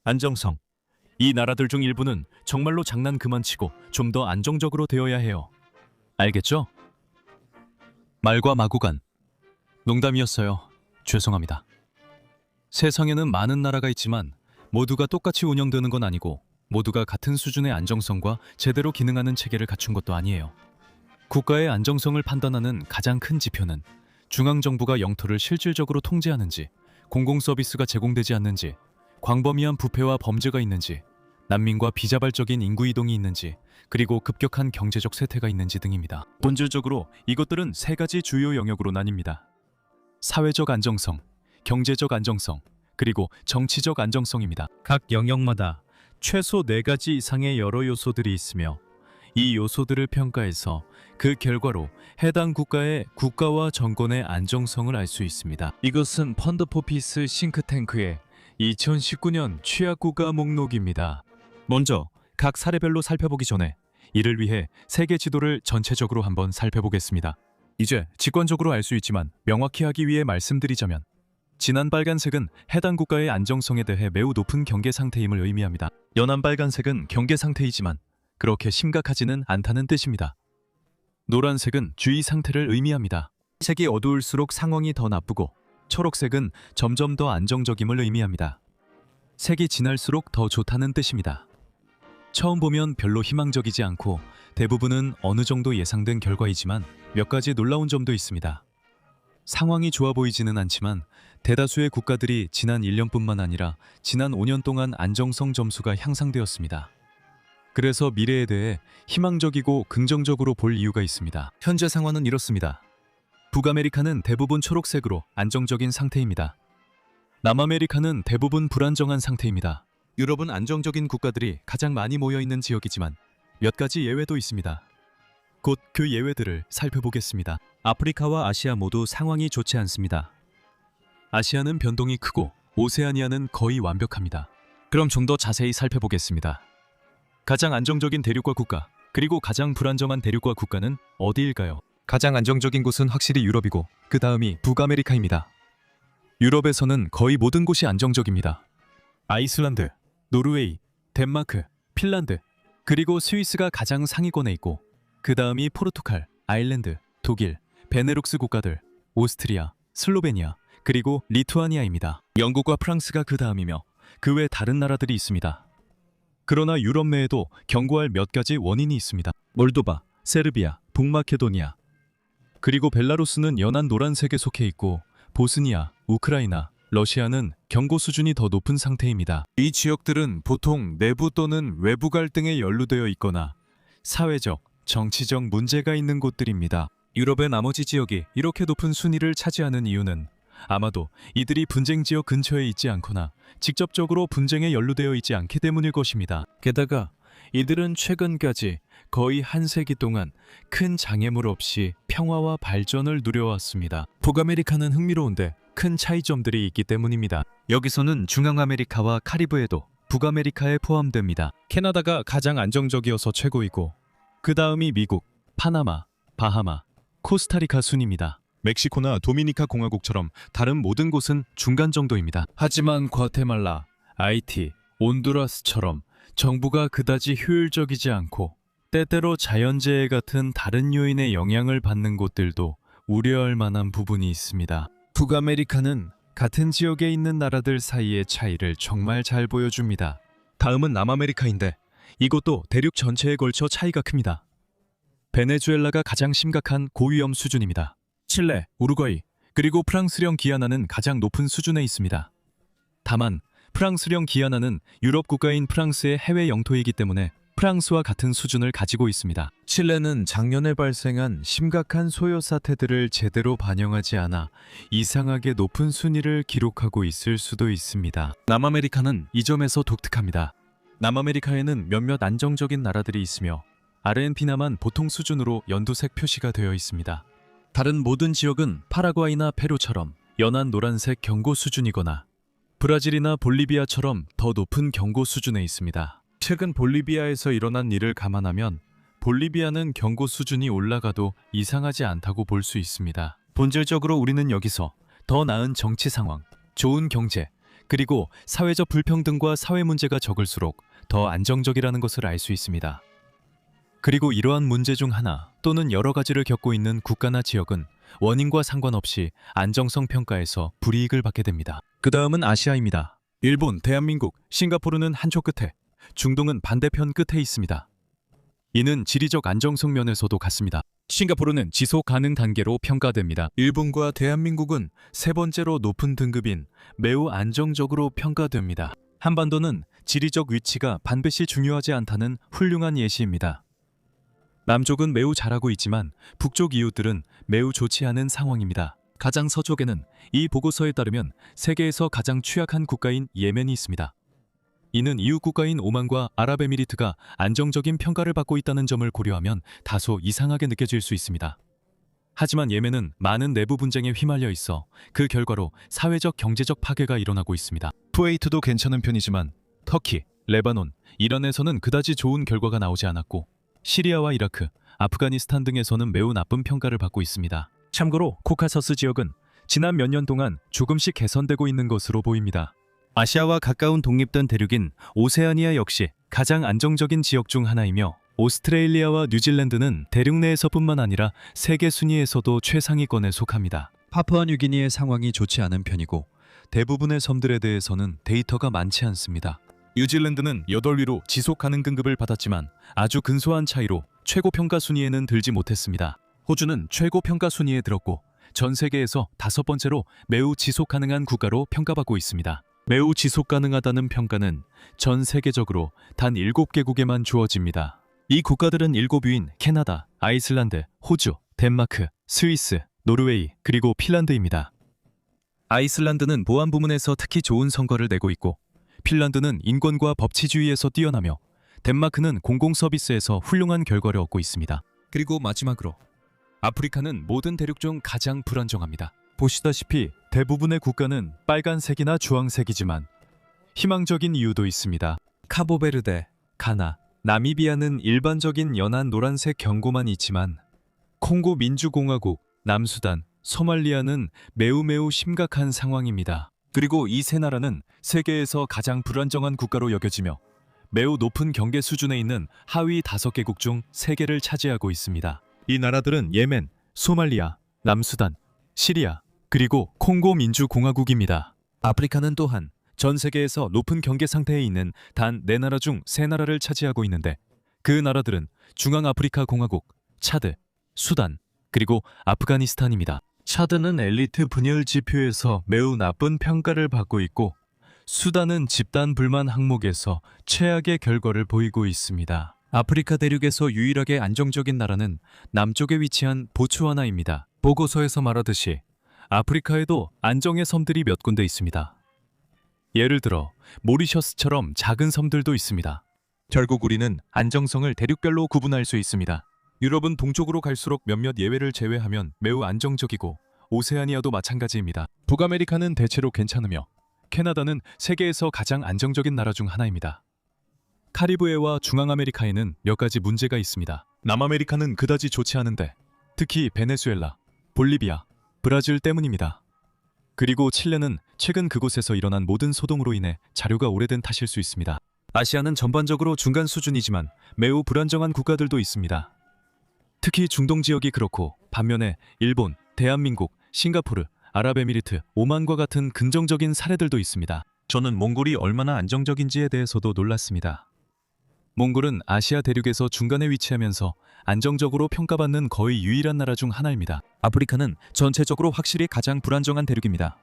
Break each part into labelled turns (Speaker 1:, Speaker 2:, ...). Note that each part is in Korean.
Speaker 1: 안정성. 이 나라들 중 일부는 정말로 장난 그만치고 좀 더 안정적으로 되어야 해요. 알겠죠? 말과 마구간. 농담이었어요. 죄송합니다. 세상에는 많은 나라가 있지만 모두가 똑같이 운영되는 건 아니고 모두가 같은 수준의 안정성과 제대로 기능하는 체계를 갖춘 것도 아니에요. 국가의 안정성을 판단하는 가장 큰 지표는 중앙정부가 영토를 실질적으로 통제하는지, 공공서비스가 제공되지 않는지, 광범위한 부패와 범죄가 있는지, 난민과 비자발적인 인구이동이 있는지, 그리고 급격한 경제적 쇠퇴가 있는지 등입니다. 본질적으로 이것들은 세 가지 주요 영역으로 나뉩니다. 사회적 안정성, 경제적 안정성, 그리고 정치적 안정성입니다. 각 영역마다 최소 4가지 이상의 여러 요소들이 있으며 이 요소들을 평가해서 그 결과로 해당 국가의 국가와 정권의 안정성을 알 수 있습니다. 이것은 펀드 포 피스 싱크탱크의 2019년 취약국가 목록입니다. 먼저 각 사례별로 살펴보기 전에 이를 위해 세계 지도를 전체적으로 한번 살펴보겠습니다. 이제 직관적으로 알 수 있지만 명확히 하기 위해 말씀드리자면 진한 빨간색은 해당 국가의 안정성에 대해 매우 높은 경계 상태임을 의미합니다. 연한 빨간색은 경계 상태이지만 그렇게 심각하지는 않다는 뜻입니다. 노란색은 주의 상태를 의미합니다. 색이 어두울수록 상황이 더 나쁘고 초록색은 점점 더 안정적임을 의미합니다. 색이 진할수록 더 좋다는 뜻입니다. 처음 보면 별로 희망적이지 않고 대부분은 어느 정도 예상된 결과이지만 몇 가지 놀라운 점도 있습니다. 상황이 좋아 보이지는 않지만 대다수의 국가들이 지난 1년뿐만 아니라 지난 5년 동안 안정성 점수가 향상되었습니다. 그래서 미래에 대해 희망적이고 긍정적으로 볼 이유가 있습니다. 현재 상황은 이렇습니다. 북아메리카는 대부분 초록색으로 안정적인 상태입니다. 남아메리카는 대부분 불안정한 상태입니다. 유럽은 안정적인 국가들이 가장 많이 모여있는 지역이지만 몇 가지 예외도 있습니다. 곧 그 예외들을 살펴보겠습니다. 아프리카와 아시아 모두 상황이 좋지 않습니다. 아시아는 변동이 크고 오세아니아는 거의 완벽합니다. 그럼 좀 더 자세히 살펴보겠습니다. 가장 안정적인 대륙과 국가, 그리고 가장 불안정한 대륙과 국가는 어디일까요? 가장 안정적인 곳은 확실히 유럽이고 그 다음이 북아메리카입니다. 유럽에서는 거의 모든 곳이 안정적입니다. 아이슬란드, 노르웨이, 덴마크, 핀란드, 그리고 스위스가 가장 상위권에 있고 그 다음이 포르투갈, 아일랜드, 독일, 베네룩스 국가들, 오스트리아, 슬로베니아, 그리고 리투아니아입니다. 영국과 프랑스가 그 다음이며 그 외 다른 나라들이 있습니다. 그러나 유럽 내에도 경고할 몇 가지 원인이 있습니다. 몰도바, 세르비아, 북마케도니아, 그리고 벨라루스는 연한 노란색에 속해 있고 보스니아, 우크라이나, 러시아는 경고 수준이 더 높은 상태입니다. 이 지역들은 보통 내부 또는 외부 갈등에 연루되어 있거나 사회적, 정치적 문제가 있는 곳들입니다. 유럽의 나머지 지역이 이렇게 높은 순위를 차지하는 이유는 아마도 이들이 분쟁 지역 근처에 있지 않거나 직접적으로 분쟁에 연루되어 있지 않기 때문일 것입니다. 게다가 이들은 최근까지 거의 한 세기 동안 큰 장애물 없이 평화와 발전을 누려왔습니다. 북아메리카는 흥미로운데 큰 차이점들이 있기 때문입니다. 여기서는 중앙아메리카와 카리브해도 북아메리카에 포함됩니다. 캐나다가 가장 안정적이어서 최고이고 그 다음이 미국, 파나마, 바하마, 코스타리카 순입니다. 멕시코나 도미니카 공화국처럼 다른 모든 곳은 중간 정도입니다. 하지만 과테말라, 아이티, 온두라스처럼 정부가 그다지 효율적이지 않고 때때로 자연재해 같은 다른 요인의 영향을 받는 곳들도 우려할 만한 부분이 있습니다. 북아메리카는 같은 지역에 있는 나라들 사이의 차이를 정말 잘 보여줍니다. 다음은 남아메리카인데 이것도 대륙 전체에 걸쳐 차이가 큽니다. 베네수엘라가 가장 심각한 고위험 수준입니다. 칠레, 우루과이, 그리고 프랑스령 기아나는 가장 높은 수준에 있습니다. 다만 프랑스령 기아나는 유럽 국가인 프랑스의 해외 영토이기 때문에 프랑스와 같은 수준을 가지고 있습니다. 칠레는 작년에 발생한 심각한 소요 사태들을 제대로 반영하지 않아 이상하게 높은 순위를 기록하고 있을 수도 있습니다. 남아메리카는 이 점에서 독특합니다. 남아메리카에는 몇몇 안정적인 나라들이 있으며 아르헨티나만 보통 수준으로 연두색 표시가 되어 있습니다. 다른 모든 지역은 파라과이나 페루처럼 연한 노란색 경고 수준이거나 브라질이나 볼리비아처럼 더 높은 경고 수준에 있습니다. 최근 볼리비아에서 일어난 일을 감안하면 볼리비아는 경고 수준이 올라가도 이상하지 않다고 볼 수 있습니다. 본질적으로 우리는 여기서 더 나은 정치 상황, 좋은 경제, 그리고 사회적 불평등과 사회 문제가 적을수록 더 안정적이라는 것을 알 수 있습니다. 그리고 이러한 문제 중 하나 또는 여러 가지를 겪고 있는 국가나 지역은 원인과 상관없이 안정성 평가에서 불이익을 받게 됩니다. 그 다음은 아시아입니다. 일본, 대한민국, 싱가포르는 한쪽 끝에, 중동은 반대편 끝에 있습니다. 이는 지리적 안정성 면에서도 같습니다. 싱가포르는 지속 가능 단계로 평가됩니다. 일본과 대한민국은 세 번째로 높은 등급인 매우 안정적으로 평가됩니다. 한반도는 지리적 위치가 반드시 중요하지 않다는 훌륭한 예시입니다. 남쪽은 매우 잘하고 있지만 북쪽 이웃들은 매우 좋지 않은 상황입니다. 가장 서쪽에는 이 보고서에 따르면 세계에서 가장 취약한 국가인 예멘이 있습니다. 이는 이웃 국가인 오만과 아랍에미리트가 안정적인 평가를 받고 있다는 점을 고려하면 다소 이상하게 느껴질 수 있습니다. 하지만 예멘은 많은 내부 분쟁에 휘말려 있어 그 결과로 사회적 경제적 파괴가 일어나고 있습니다. 쿠웨이트도 괜찮은 편이지만 터키, 레바논, 이란에서는 그다지 좋은 결과가 나오지 않았고 시리아와 이라크, 아프가니스탄 등에서는 매우 나쁜 평가를 받고 있습니다. 참고로 코카서스 지역은 지난 몇 년 동안 조금씩 개선되고 있는 것으로 보입니다. 아시아와 가까운 독립된 대륙인 오세아니아 역시 가장 안정적인 지역 중 하나이며 오스트레일리아와 뉴질랜드는 대륙 내에서뿐만 아니라 세계 순위에서도 최상위권에 속합니다. 파푸아뉴기니의 상황이 좋지 않은 편이고 대부분의 섬들에 대해서는 데이터가 많지 않습니다. 뉴질랜드는 8위로 지속 가능 등급을 받았지만 아주 근소한 차이로 최고 평가 순위에는 들지 못했습니다. 호주는 최고 평가 순위에 들었고 전 세계에서 5번째로 매우 지속 가능한 국가로 평가받고 있습니다. 매우 지속 가능하다는 평가는 전 세계적으로 단 7개국에만 주어집니다. 이 국가들은 7위인 캐나다, 아이슬란드, 호주, 덴마크, 스위스, 노르웨이, 그리고 핀란드입니다. 아이슬란드는 보안 부문에서 특히 좋은 성과를 내고 있고 핀란드는 인권과 법치주의에서 뛰어나며 덴마크는 공공 서비스에서 훌륭한 결과를 얻고 있습니다. 그리고 마지막으로 아프리카는 모든 대륙 중 가장 불안정합니다. 보시다시피 대부분의 국가는 빨간색이나 주황색이지만 희망적인 이유도 있습니다. 카보베르데, 가나, 나미비아는 일반적인 연한 노란색 경고만 있지만 콩고 민주공화국, 남수단, 소말리아는 매우 심각한 상황입니다. 그리고 이 세 나라는 세계에서 가장 불안정한 국가로 여겨지며 매우 높은 경계 수준에 있는 하위 5개국 중 3개를 차지하고 있습니다. 이 나라들은 예멘, 소말리아, 남수단, 시리아, 그리고 콩고 민주공화국입니다. 아프리카는 또한 전 세계에서 높은 경계 상태에 있는 단 4나라 중 3나라를 차지하고 있는데 그 나라들은 중앙아프리카 공화국, 차드, 수단, 그리고 아프가니스탄입니다. 차드는 엘리트 분열 지표에서 매우 나쁜 평가를 받고 있고 수단은 집단 불만 항목에서 최악의 결과를 보이고 있습니다. 아프리카 대륙에서 유일하게 안정적인 나라는 남쪽에 위치한 보츠와나입니다. 보고서에서 말하듯이 아프리카에도 안정의 섬들이 몇 군데 있습니다. 예를 들어 모리셔스처럼 작은 섬들도 있습니다. 결국 우리는 안정성을 대륙별로 구분할 수 있습니다. 유럽은 동쪽으로 갈수록 몇몇 예외를 제외하면 매우 안정적이고 오세아니아도 마찬가지입니다. 북아메리카는 대체로 괜찮으며 캐나다는 세계에서 가장 안정적인 나라 중 하나입니다. 카리브해와 중앙아메리카에는 몇 가지 문제가 있습니다. 남아메리카는 그다지 좋지 않은데 특히 베네수엘라, 볼리비아, 브라질 때문입니다. 그리고 칠레는 최근 그곳에서 일어난 모든 소동으로 인해 자료가 오래된 탓일 수 있습니다. 아시아는 전반적으로 중간 수준이지만 매우 불안정한 국가들도 있습니다. 특히 중동 지역이 그렇고 반면에 일본, 대한민국, 싱가포르, 아랍에미리트, 오만과 같은 긍정적인 사례들도 있습니다. 저는 몽골이 얼마나 안정적인지에 대해서도 놀랐습니다. 몽골은 아시아 대륙에서 중간에 위치하면서 안정적으로 평가받는 거의 유일한 나라 중 하나입니다. 아프리카는 전체적으로 확실히 가장 불안정한 대륙입니다.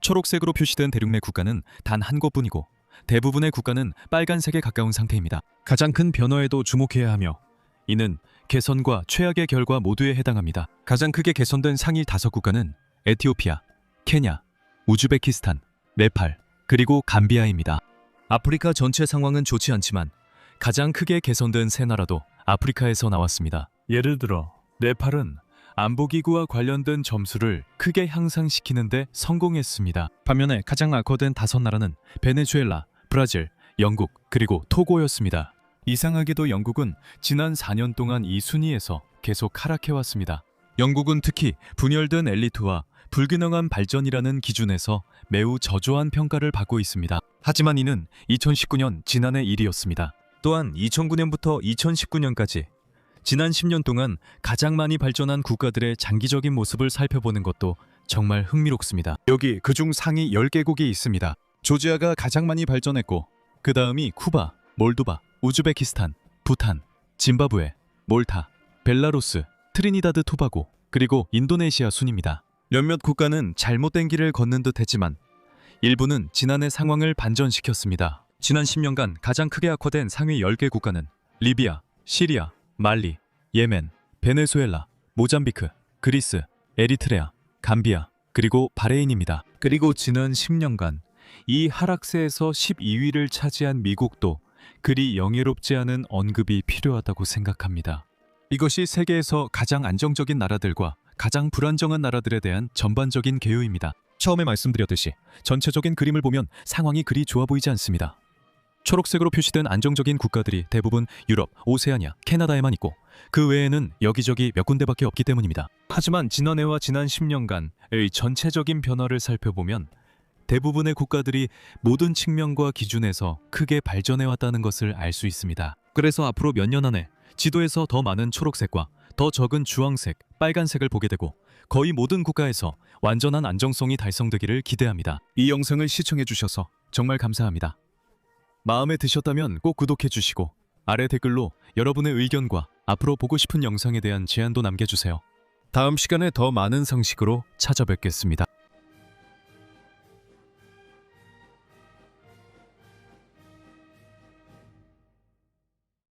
Speaker 1: 초록색으로 표시된 대륙 내 국가는 단 한 곳뿐이고 대부분의 국가는 빨간색에 가까운 상태입니다. 가장 큰 변화에도 주목해야 하며 이는 개선과 최악의 결과 모두에 해당합니다. 가장 크게 개선된 상위 5국가는 에티오피아, 케냐, 우즈베키스탄, 네팔, 그리고 감비아입니다. 아프리카 전체 상황은 좋지 않지만 가장 크게 개선된 3나라도 아프리카에서 나왔습니다. 예를 들어 네팔은 안보기구와 관련된 점수를 크게 향상시키는 데 성공했습니다. 반면에 가장 악화된 5나라는 베네수엘라, 브라질, 영국, 그리고 토고였습니다. 이상하게도 영국은 지난 4년 동안 이 순위에서 계속 하락해왔습니다. 영국은 특히 분열된 엘리트와 불균형한 발전이라는 기준에서 매우 저조한 평가를 받고 있습니다. 하지만 이는 2019년 지난해 일이었습니다. 또한 2009년부터 2019년까지 지난 10년 동안 가장 많이 발전한 국가들의 장기적인 모습을 살펴보는 것도 정말 흥미롭습니다. 여기 그중 상위 10개국이 있습니다. 조지아가 가장 많이 발전했고 그 다음이 쿠바, 몰도바, 우즈베키스탄, 부탄, 짐바브웨, 몰타, 벨라루스, 트리니다드 토바고, 그리고 인도네시아 순입니다. 몇몇 국가는 잘못된 길을 걷는 듯 했지만 일부는 지난해 상황을 반전시켰습니다. 지난 10년간 가장 크게 악화된 상위 10개 국가는 리비아, 시리아, 말리, 예멘, 베네수엘라, 모잠비크, 그리스, 에리트레아, 감비아, 그리고 바레인입니다. 그리고 지난 10년간 이 하락세에서 12위를 차지한 미국도 그리 영예롭지 않은 언급이 필요하다고 생각합니다. 이것이 세계에서 가장 안정적인 나라들과 가장 불안정한 나라들에 대한 전반적인 개요입니다. 처음에 말씀드렸듯이 전체적인 그림을 보면 상황이 그리 좋아 보이지 않습니다. 초록색으로 표시된 안정적인 국가들이 대부분 유럽, 오세아니아, 캐나다에만 있고 그 외에는 여기저기 몇 군데밖에 없기 때문입니다. 하지만 지난해와 지난 10년간의 전체적인 변화를 살펴보면 대부분의 국가들이 모든 측면과 기준에서 크게 발전해왔다는 것을 알 수 있습니다. 그래서 앞으로 몇 년 안에 지도에서 더 많은 초록색과 더 적은 주황색, 빨간색을 보게 되고 거의 모든 국가에서 완전한 안정성이 달성되기를 기대합니다. 이 영상을 시청해 주셔서 정말 감사합니다. 마음에 드셨다면 꼭 구독해 주시고 아래 댓글로 여러분의 의견과 앞으로 보고 싶은 영상에 대한 제안도 남겨주세요. 다음 시간에 더 많은 상식으로 찾아뵙겠습니다.